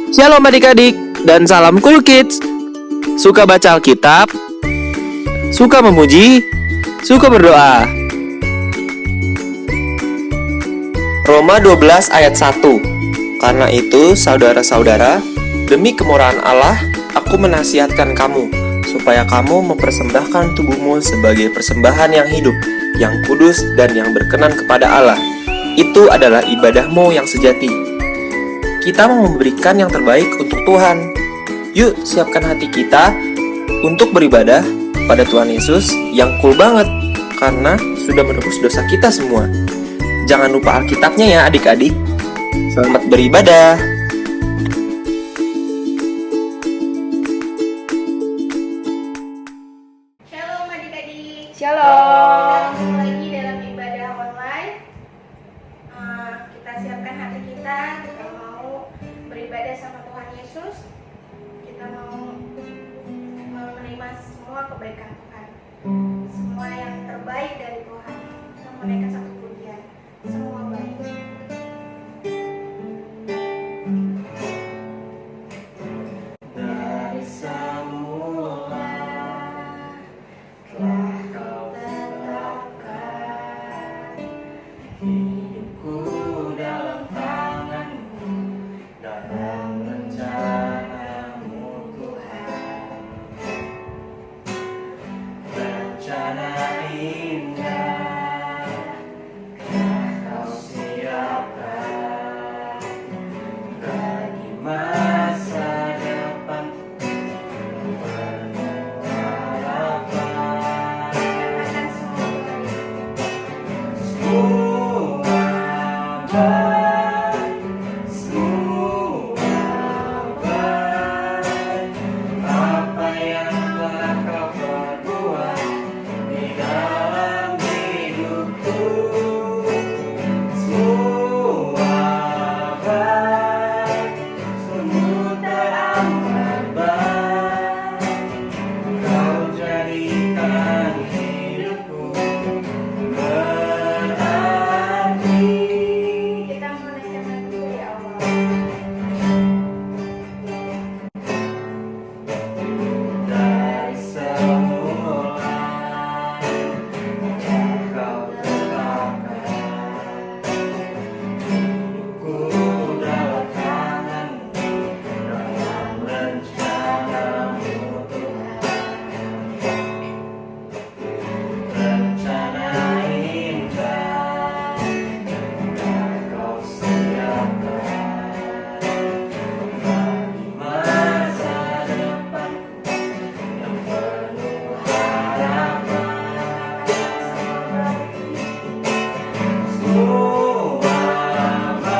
Shalom adik-adik dan salam Cool Kids. Suka baca Alkitab? Suka memuji? Suka berdoa? Roma 12 ayat 1. Karena itu, saudara-saudara, demi kemurahan Allah, aku menasihatkan kamu, supaya kamu mempersembahkan tubuhmu sebagai persembahan yang hidup, yang kudus dan yang berkenan kepada Allah. Itu adalah ibadahmu yang sejati. Kita mau memberikan yang terbaik untuk Tuhan. Yuk, siapkan hati kita untuk beribadah pada Tuhan Yesus yang cool banget, karena sudah menebus dosa kita semua. Jangan lupa Alkitabnya ya adik-adik. Selamat beribadah. Shalom adik-adik. Shalom. Kita ketemu lagi dalam ibadah online. Kita siapkan hati kita mau beribadah sama Tuhan Yesus. Kita mau menerima semua kebaikan Tuhan, semua yang terbaik dari Tuhan. Kita menaikkan satu pujian, semua baik. Dari semula telah Kau tetapkan hidupku dalam tangan-Mu, dalam rencana-Mu Tuhan. Rencana indah telah Kau siapkan bagi masa depan penuh harapan. Katakan semua baik, semua baik. Apa yang telah Kau perbuat di dalam hidupku, semua baik, sungguh teramat baik. Kau jadikan hidupku berarti. Kita menaikkan lagu di awal. Dari semula telah Kau tetapkan hidupku dalam tangan-Mu, dalam rencana-Mu Tuhan. Rencana indah telah Kau siapkan bagi masa depan yang penuh harapan. Semua baik,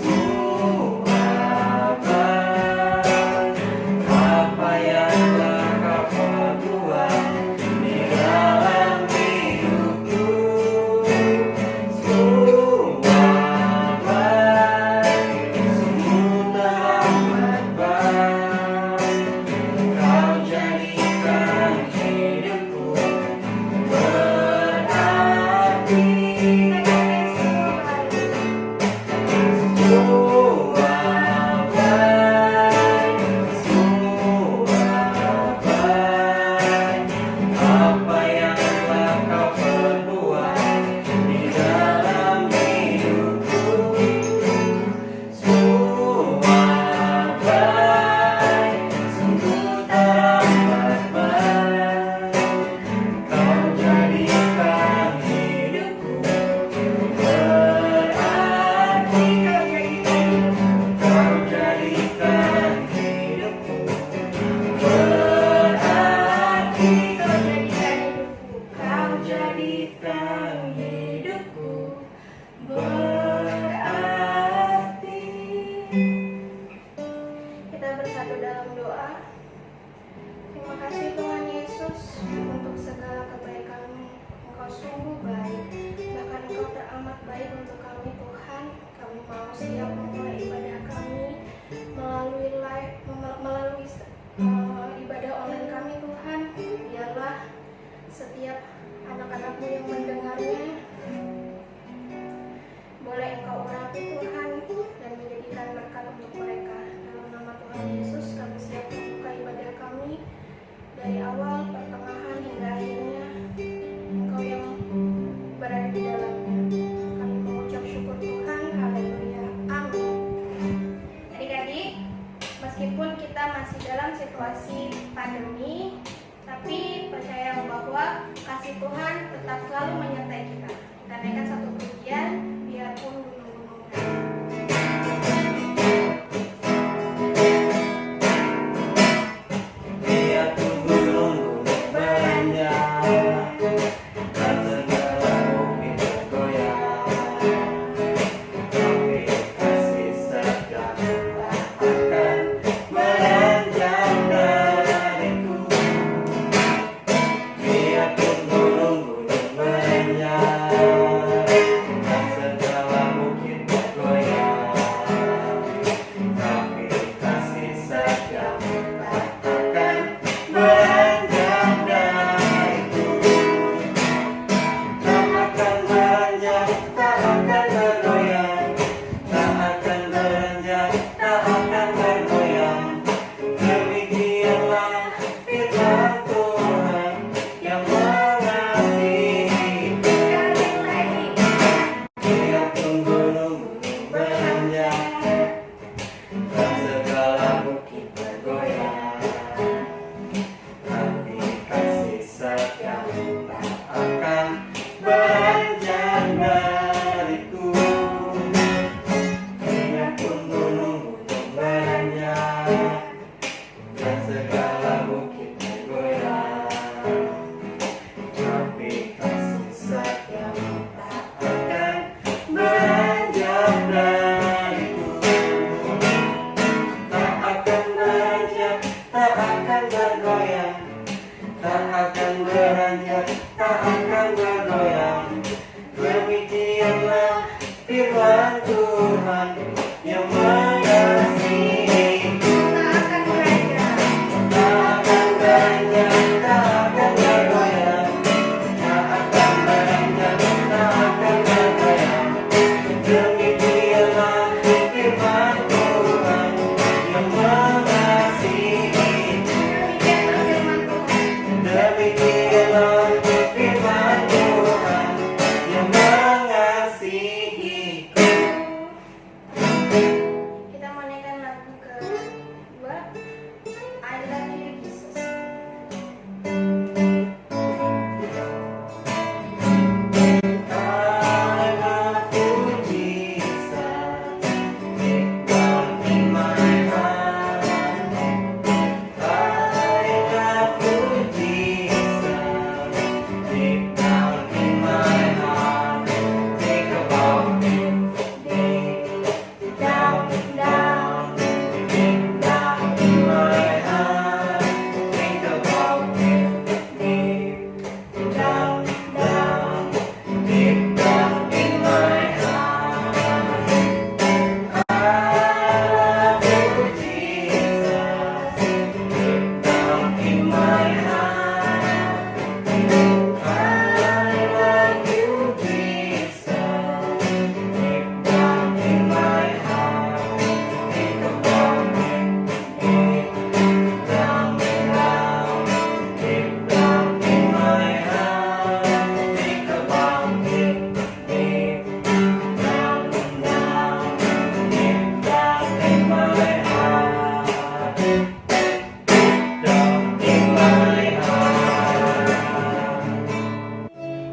semua baik. Apa yang telah Kau perbuat di dalam hidupku, semua baik, sungguh teramat baik. Kau jadikan hidupku berarti. Semua baik, semua baik. Apa yang telah Kau perbuat di dalam hidupku, semua baik, sungguh teramat baik. Kau jadikan hidupku berarti. Kau jadikan hidupku berarti. Kau jadikan hidupku berarti. Kita bersatu dalam doa. Terima kasih Tuhan Yesus untuk segala kebaikan-Mu. Engkau sungguh baik, bahkan Engkau teramat baik untuk kami Tuhan. Kami mau siap memulai ibadah kami melalui ibadah online kami Tuhan. Biarlah setiap anak-anak-Mu yang mendengarnya boleh Engkau urapi Tuhan dan kasih Tuhan tetap selalu menyertai kita. Kita naikkan satu pujian, biarpun gunung-gunungan. Biarpun gunung-gunung beranjak dan segala bukit bergoyang, tapi kasih setia tak akan beranjak dariku. Biarpun gunung-gunung beranjak dan segala bukit bergoyang, tapi kasih setia tak akan beranjak dariku. Tak akan beranjak, tak akan bergoyang, tak akan beranjak, tak akan bergoyang. Demikianlah firman Tuhan yang mengasihi. Sekali lagi. Biarpun gunung-gunung beranjak dan segala bukit bergoyang, tapi kasih setia tak akan beranjak dariku. Biarpun gunung-gunung beranjak dan segala bukit bergoyang, tapi kasih setia tak akan beranjak dariku. Tak akan beranjak, tak akan bergoyang, tak akan beranjak, tak akan bergoyang. Demikianlah firman Tuhan yang mengasihi. Tak akan beranjak. Tak akan beranjak, tak akan bergoyang, tak akan beranjak, tak akan bergoyang. Demikianlah firman Tuhan yang mengasihi. Demikianlah firman Tuhan. Demikianlah firman Tuhan yang mengasihiku. Kita menaikkan lagu kedua, I Love You Jesus. I love you, Jesus, deep down in my heart. I love you, Jesus, deep down in my heart. Think about it, deep down, down, deep down in my heart. Think about it, deep down, down, deep down in my heart. I love you, Jesus, deep down in my heart. I love you, Jesus, deep down in my heart. Think about it, deep down, down, deep down in my heart. Think about it, deep down, down, deep down in my heart. Down in my heart.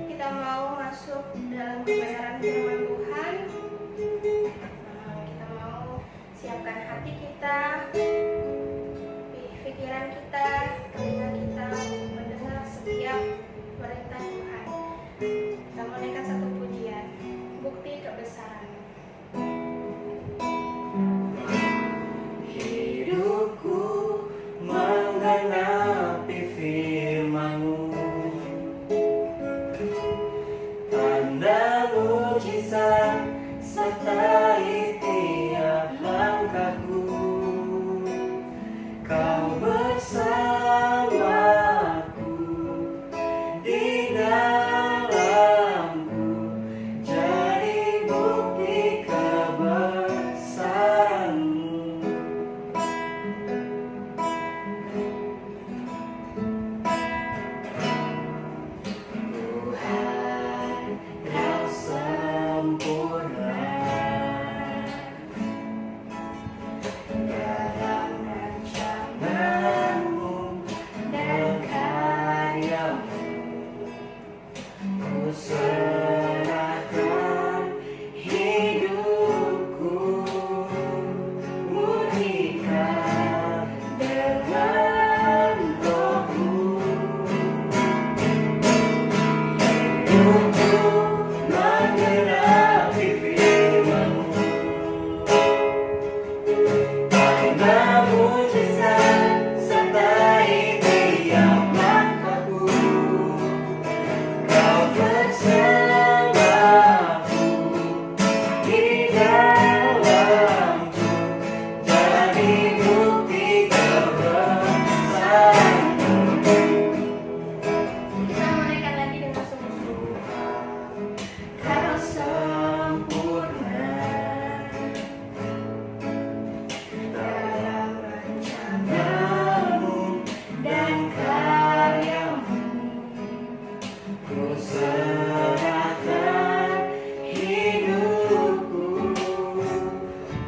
Kita mau masuk dalam kebenaran firman Tuhan. Kita mau siapkan hati kita, pikiran kita, telinga kita untuk mendengar setiap perintah Tuhan. Kita menaikkan satu pujian, bukti kebesaran. Hidupku menggenapi firman-Mu, tanda mujizat sertai tiap langkahku. Kau bersamaku di dalamku, jadi bukti kebesaran-Mu. Tuhan, Kau sempurna. hidupku menggenapi firman-Mu. Karena mujizat sertai tiap langkahku, Kau bersamaku di dalamku, jadi bukti kebesaran-Mu. Kita menaikkan lagi dengan sungguh-sungguh. Kau sempurna dalam rencana-Mu dan karya-Mu. Ku serahkan hidupku,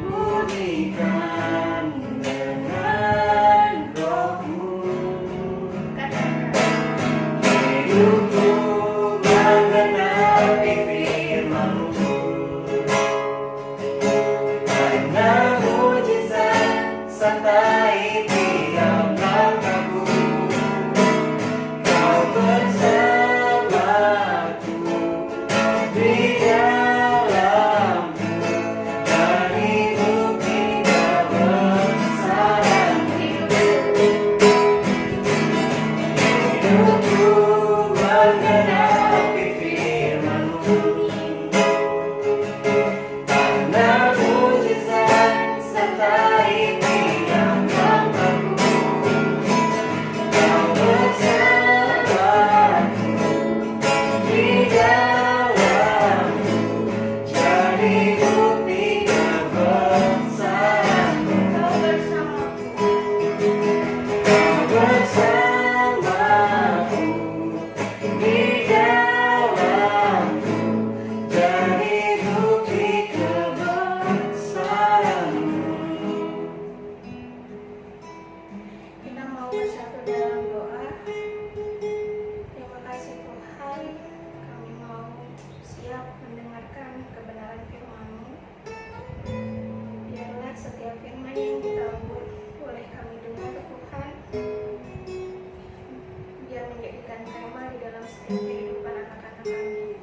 murnikan dengan Roh-Mu. Hidupku menggenapi firman-Mu. Karena mujizat sertai tiap langkahku, Kau bersamaku di dalamku, jadi bukti kebesaran-Mu. Hidupku menggenapi firman-Mu. Karena mujizat sertai tiap langkahku, Kau bersamaku di dalamku, jadi bukti kebesaran-Mu. Kau bersamaku. Kau bersamaku di dalamku, jadi bukti kebesaran-Mu. Kita mau bersatu dalam doa. Terima kasih Tuhan, kami mau siap mendengarkan kebenaran firman-Mu. Biarlah setiap firman yang kita boleh kami dengar Tuhan, biar menjadikan tema di dalam setiap kehidupan anak-anak kami.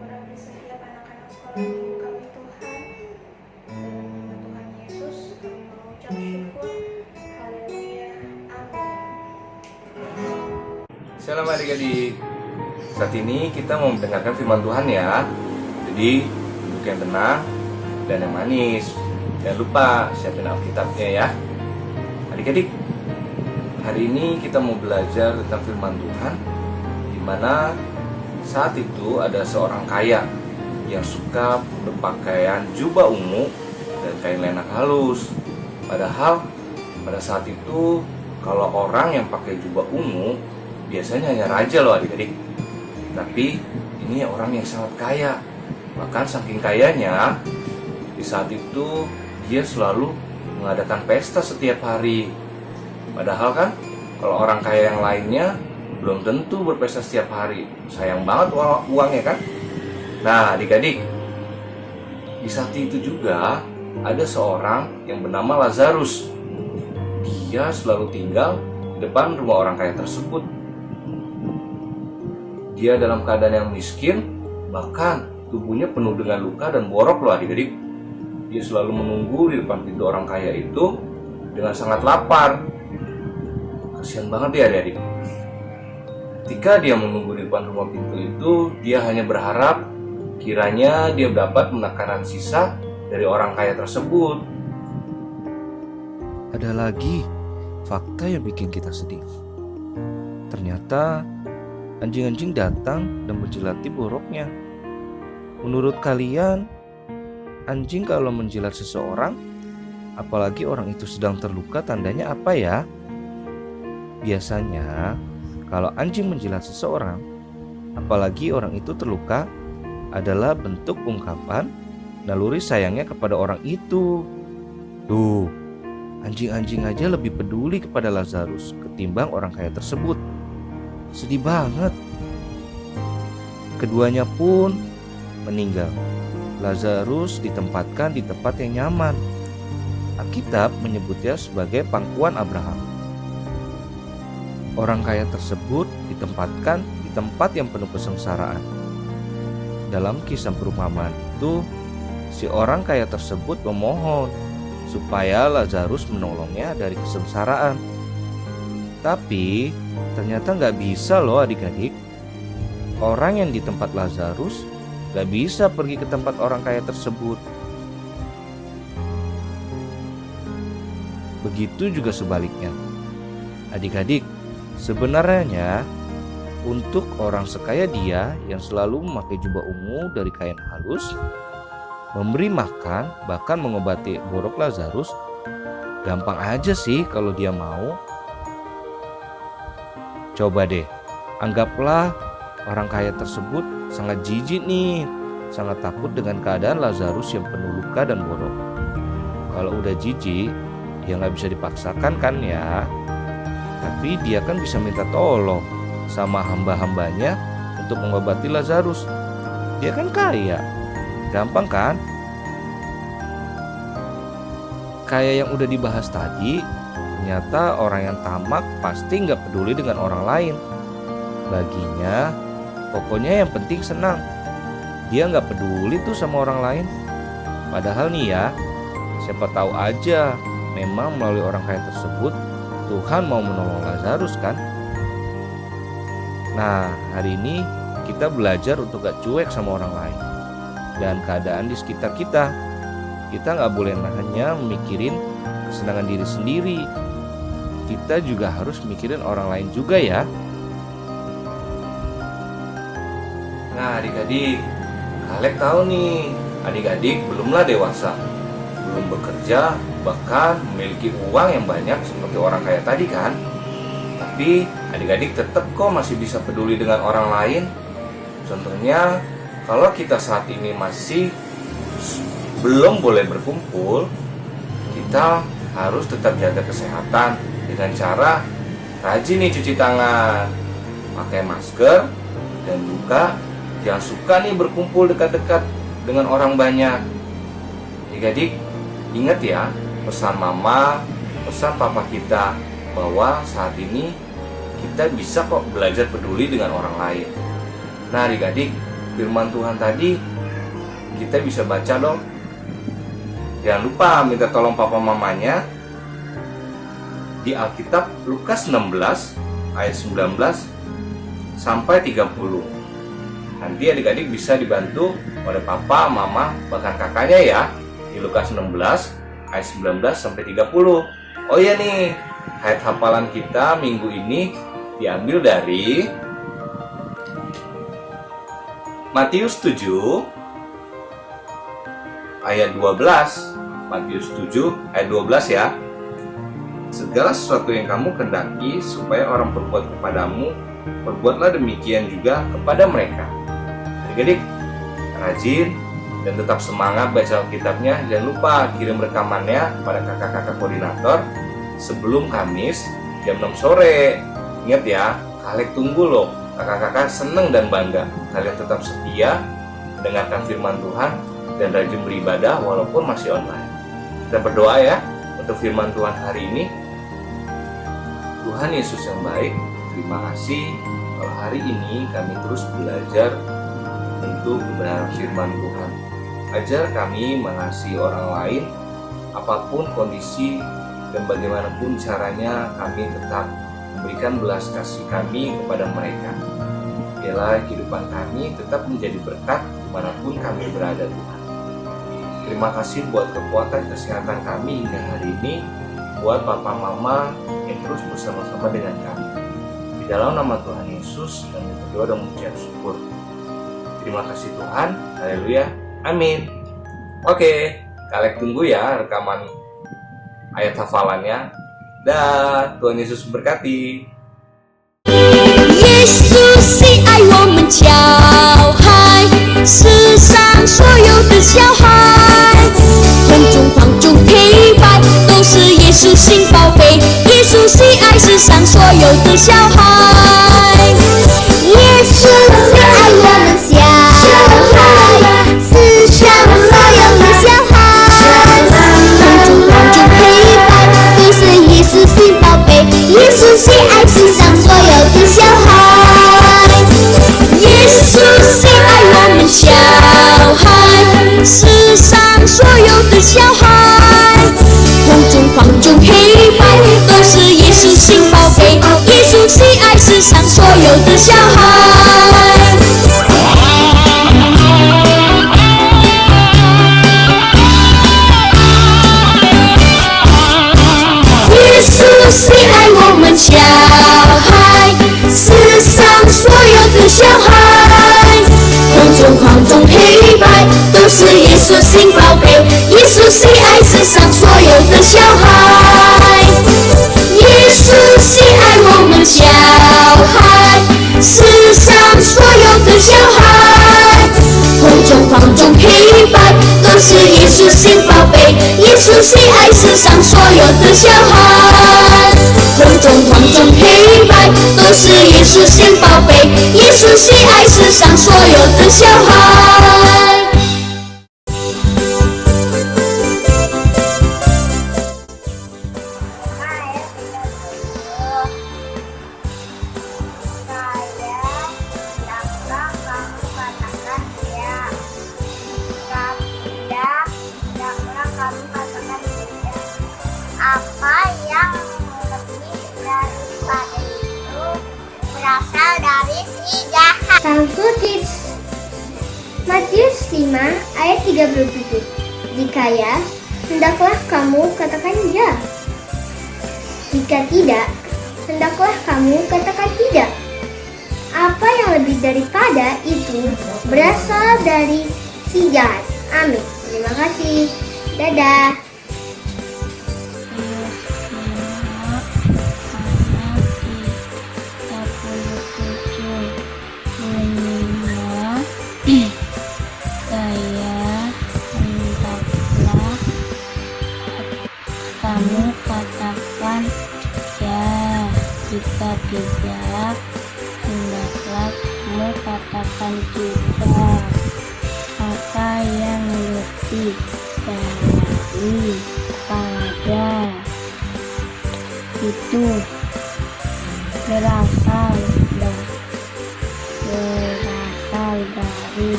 Urapi setiap anak-anak sekolah minggu kami Tuhan. Dalam nama Tuhan Yesus kami mengucap syukur. Haleluya. Amin. Shalom adik-adik. Saat ini kita mau mendengarkan firman Tuhan ya. Jadi duduk yang tenang dan yang manis. Jangan lupa siapin Alkitabnya ya. Adik-adik, hari ini kita mau belajar tentang firman Tuhan, di mana saat itu ada seorang kaya yang suka berpakaian jubah ungu dan kain lenak halus. Padahal pada saat itu kalau orang yang pakai jubah ungu biasanya hanya raja loh adik-adik. Tapi ini orang yang sangat kaya. Bahkan saking kayanya, di saat itu dia selalu mengadakan pesta setiap hari. Padahal kan kalau orang kaya yang lainnya belum tentu berpesta setiap hari. Sayang banget uangnya kan. Nah adik-adik, di saat itu juga ada seorang yang bernama Lazarus. Dia selalu tinggal di depan rumah orang kaya tersebut. Dia dalam keadaan yang miskin, bahkan tubuhnya penuh dengan luka dan borok loh adik-adik. Dia selalu menunggu di depan pintu orang kaya itu dengan sangat lapar. Kasihan banget dia adik-adik. Ketika dia menunggu di depan rumah pintu itu, dia hanya berharap kiranya dia dapat makanan sisa dari orang kaya tersebut. Ada lagi fakta yang bikin kita sedih. Ternyata anjing-anjing datang dan menjilati boroknya. Menurut kalian, anjing kalau menjilat seseorang, apalagi orang itu sedang terluka, tandanya apa ya? Biasanya, kalau anjing menjilat seseorang, apalagi orang itu terluka, adalah bentuk ungkapan naluri sayangnya kepada orang itu. Tuh, anjing-anjing aja lebih peduli kepada Lazarus ketimbang orang kaya tersebut. Sedih banget. Keduanya pun meninggal. Lazarus ditempatkan di tempat yang nyaman. Alkitab menyebutnya sebagai pangkuan Abraham. Orang kaya tersebut ditempatkan di tempat yang penuh kesengsaraan. Dalam kisah perumpamaan itu, si orang kaya tersebut memohon supaya Lazarus menolongnya dari kesengsaraan. Tapi ternyata nggak bisa loh adik-adik. Orang yang di tempat Lazarus nggak bisa pergi ke tempat orang kaya tersebut. Begitu juga sebaliknya. Adik-adik, sebenarnya untuk orang sekaya dia yang selalu memakai jubah ungu dari kain halus, memberi makan, bahkan mengobati borok Lazarus, gampang aja sih kalau dia mau. Coba deh, anggaplah orang kaya tersebut sangat jijik nih, sangat takut dengan keadaan Lazarus yang penuh luka dan borok. Kalau udah jijik, dia nggak bisa dipaksakan kan ya. Tapi dia kan bisa minta tolong sama hamba-hambanya untuk mengobati Lazarus. Dia kan kaya, gampang kan? Kayak yang udah dibahas tadi, ternyata orang yang tamak pasti nggak peduli dengan orang lain. Baginya, pokoknya yang penting senang. Dia nggak peduli tuh sama orang lain. Padahal nih ya, siapa tahu aja memang melalui orang kaya tersebut Tuhan mau menolong Lazarus kan? Nah, hari ini kita belajar untuk gak cuek sama orang lain dan keadaan di sekitar kita. Kita gak boleh hanya mikirin kesenangan diri sendiri. Kita juga harus mikirin orang lain juga ya. Nah adik-adik, Kalek tahu nih, adik-adik belumlah dewasa, belum bekerja, bahkan memiliki uang yang banyak seperti orang kaya tadi kan. Tapi adik-adik tetap kok masih bisa peduli dengan orang lain. Contohnya, kalau kita saat ini masih belum boleh berkumpul, kita harus tetap jaga kesehatan dengan cara rajin nih cuci tangan, pakai masker, dan juga jangan suka nih berkumpul dekat-dekat dengan orang banyak. Adik-adik ingat ya pesan mama, pesan papa kita, bahwa saat ini kita bisa kok belajar peduli dengan orang lain. Nah adik-adik, firman Tuhan tadi kita bisa baca dong. Jangan lupa minta tolong papa mamanya di Alkitab Lukas 16 ayat 19 sampai 30. Nanti adik-adik bisa dibantu oleh papa, mama, bahkan kakaknya ya, di Lukas 16 ayat 19 sampai 30. Oh iya nih, ayat hafalan kita minggu ini diambil dari Matius 7 ayat 12. Matius 7 ayat 12 ya. Segala sesuatu yang kamu kehendaki supaya orang perbuat kepadamu, perbuatlah demikian juga kepada mereka. Adik-adik, rajin dan tetap semangat baca Alkitabnya. Jangan lupa kirim rekamannya kepada kakak-kakak koordinator sebelum Kamis jam 6 sore. Ingat ya, Kalek tunggu loh. Kakak-kakak senang dan bangga kalian tetap setia mendengarkan firman Tuhan dan rajin beribadah walaupun masih online. Kita berdoa ya untuk firman Tuhan hari ini. Tuhan Yesus yang baik, terima kasih kalau hari ini kami terus belajar untuk kebenaran firman Tuhan. Ajar kami mengasihi orang lain apapun kondisi dan bagaimanapun caranya, kami tetap memberikan belas kasih kami kepada mereka. Biarlah kehidupan kami tetap menjadi berkat dimanapun kami berada Tuhan. Terima kasih buat kekuatan kesehatan kami hingga hari ini, buat papa mama yang terus bersama-sama dengan kami. Di dalam nama Tuhan Yesus kami berdoa dan mengucap syukur. Terima kasih Tuhan, haleluya, amin. Oke, Kalek tunggu ya rekaman ayat hafalannya. Dah, Tuhan Yesus berkati. 耶稣喜爱我们教孩，世上所有的小孩，环中放中陪伴，都是耶稣心宝贝。耶稣喜爱世上所有的小孩，耶稣喜爱我们小孩，世上所有的小孩，环中陪伴，都是耶稣心宝贝。耶稣喜爱世上所有的小孩。世上所有的小孩，红中黄中黑白都是耶稣心宝贝，耶稣喜爱世上所有的小孩。耶稣喜爱我们小孩，世上所有的小孩，红中黄中黑白都是耶稣心宝贝，耶稣喜爱世上所有的小孩，耶稣喜爱我们小孩，世上所有的小孩，红中黄中黑白都是耶稣心宝贝，耶稣喜爱世上所有的小孩，红中黄中黑白都是耶稣心宝贝，耶稣喜爱世上所有的小孩。Apa yang lebih daripada itu berasal dari si jahat. Sangku Kids Matius 5 ayat 37. Jika ya, hendaklah kamu katakan ya. Jika tidak, hendaklah kamu katakan tidak. Apa yang lebih daripada itu berasal dari si jahat. Amin. Terima kasih. Dadah. Kamu katakan ya, jika tidak, hendaklah kamu katakan tidak. Apa yang lebih daripada itu berasal dari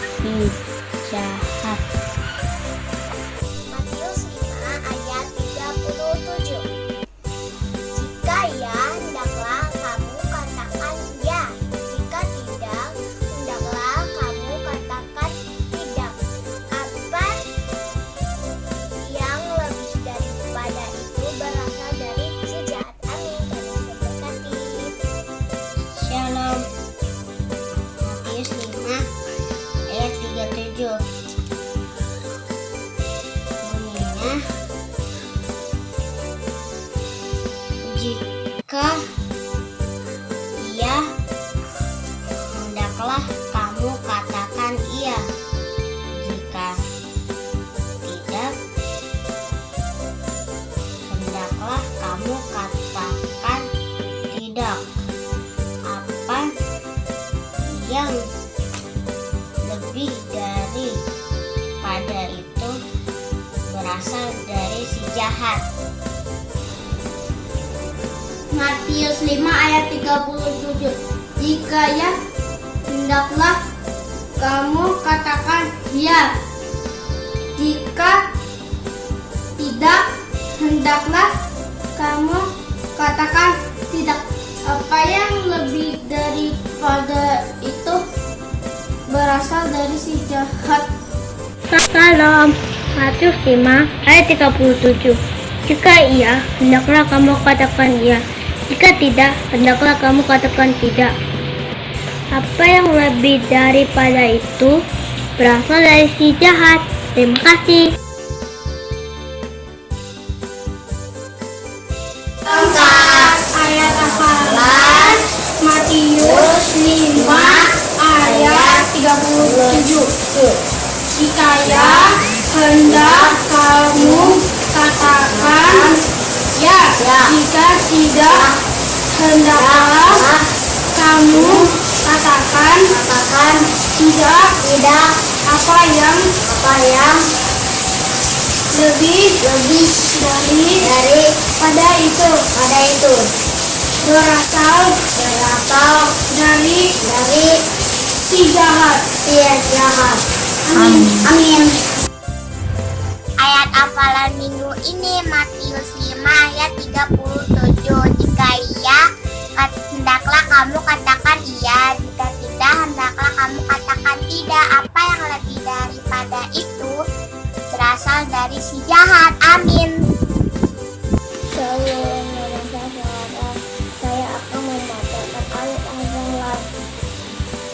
si jahat. Matius 5 ayat 37. Jika ya, hendaklah kamu katakan ya. Jika tidak, hendaklah kamu katakan tidak. Apa yang lebih daripada itu berasal dari si jahat. Amin. Tuhan memberkati. Shalom. Matius 5 ayat 37. Bunyinya, jika iya, hendaklah kamu katakan iya. Jika tidak, hendaklah kamu katakan tidak. Apa yang lebih daripada itu berasal dari si jahat. Matius 5 ayat 37. Jika ya, hendaklah kamu katakan ya. Jika tidak, hendaklah kamu katakan tidak. Apa yang lebih daripada itu berasal dari si jahat. Salam. Matius 5 ayat 37. Jika iya, hendaklah kamu katakan iya. Jika tidak, hendaklah kamu katakan tidak. Apa yang lebih daripada itu berasal dari si jahat. Terima kasih. Ayat hafalan Matius 5 ayat 37. Jika ya, hendak kamu katakan ya. Jika tidak, hendaklah kamu katakan tidak. Apa yang lebih daripada itu berasal dari si jahat. Amin. ayat hafalan minggu ini Matius 5 ayat 37. Jika iya, hendaklah kamu katakan iya. Jika tidak, hendaklah kamu katakan tidak. Apa yang lebih daripada itu berasal dari si jahat. Amin. Shalom, saudara. Saya akan membacakan ayat hafalan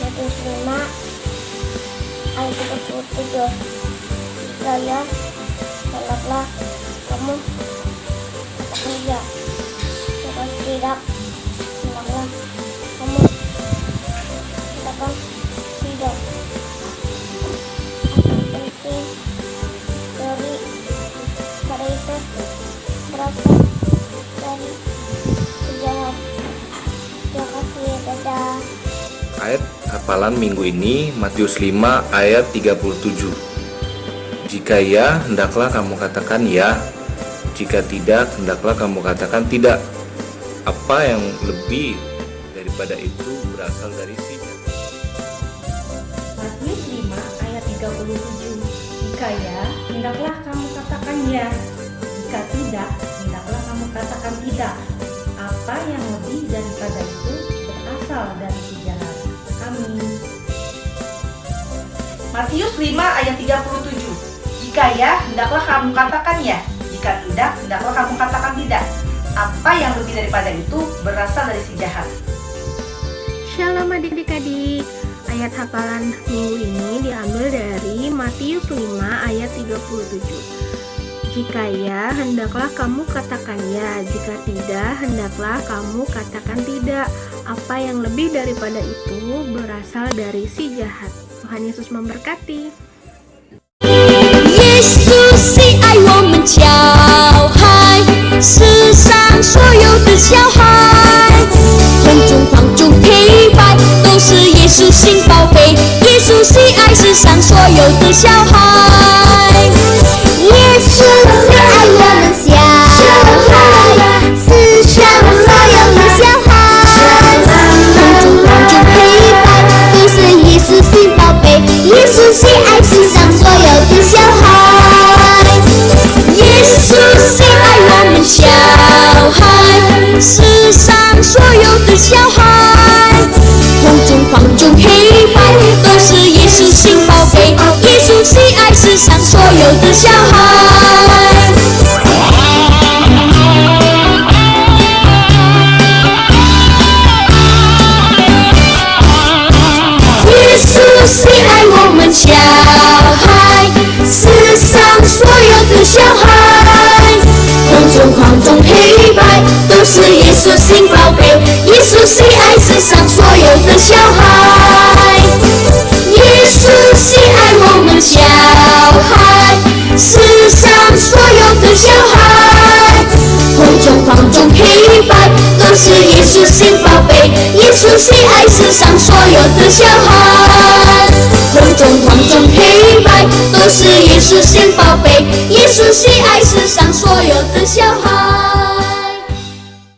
Matius 5 ayat 37. Saya hendaklah kamu katakan iya. Jika tidak, hendaklah kamu katakan tidak. Apa penting dari pada itu berasal dari sejarah. Terima kasih, dadah. Ayat hafalan minggu ini Matius 5 ayat 37. Jika ya, hendaklah kamu katakan ya. Jika tidak, hendaklah kamu katakan tidak. Apa yang lebih daripada itu berasal dari si Matius 5 ayat 37. Jika ya, hendaklah kamu katakan ya. Jika tidak, hendaklah kamu katakan tidak. Apa yang lebih daripada itu berasal dari si jahat. Amin. Matius 5 ayat 37. Jika ya, hendaklah kamu katakan ya. Jika tidak, hendaklah kamu katakan tidak. Apa yang lebih daripada itu berasal dari si jahat. Shalom adik-adik. Ayat hafalan minggu ini diambil dari Matius 5 ayat 37. Jika ya, hendaklah kamu katakan ya. Jika tidak, hendaklah kamu katakan tidak. Apa yang lebih daripada itu berasal dari si jahat. Tuhan Yesus memberkati. 耶稣是爱我们小孩，世上所有的小孩，红中黄中黑白，都是耶稣心宝贝。耶稣是爱世上所有的小孩，耶稣是爱我们小孩，世上所有的小孩，红中黄中黑白，都是耶稣心宝贝。耶稣是爱世上所有的小孩，耶稣是爱我们小孩，世上所有的小孩，红中黄中黑白，都是耶稣心宝贝。耶稣是爱世上所有的小孩。耶稣是爱我们小孩，世上所有的小孩，红中黄中黑白，都是耶稣心宝贝。耶稣是爱世上所有的小孩，耶稣是爱我们小孩，世上所有的小孩，红中黄中黑白，都是耶稣心宝贝。耶稣是爱世上所有的小孩，红中黄中黑白，都是耶稣心宝贝。耶稣是爱世上所有的小孩。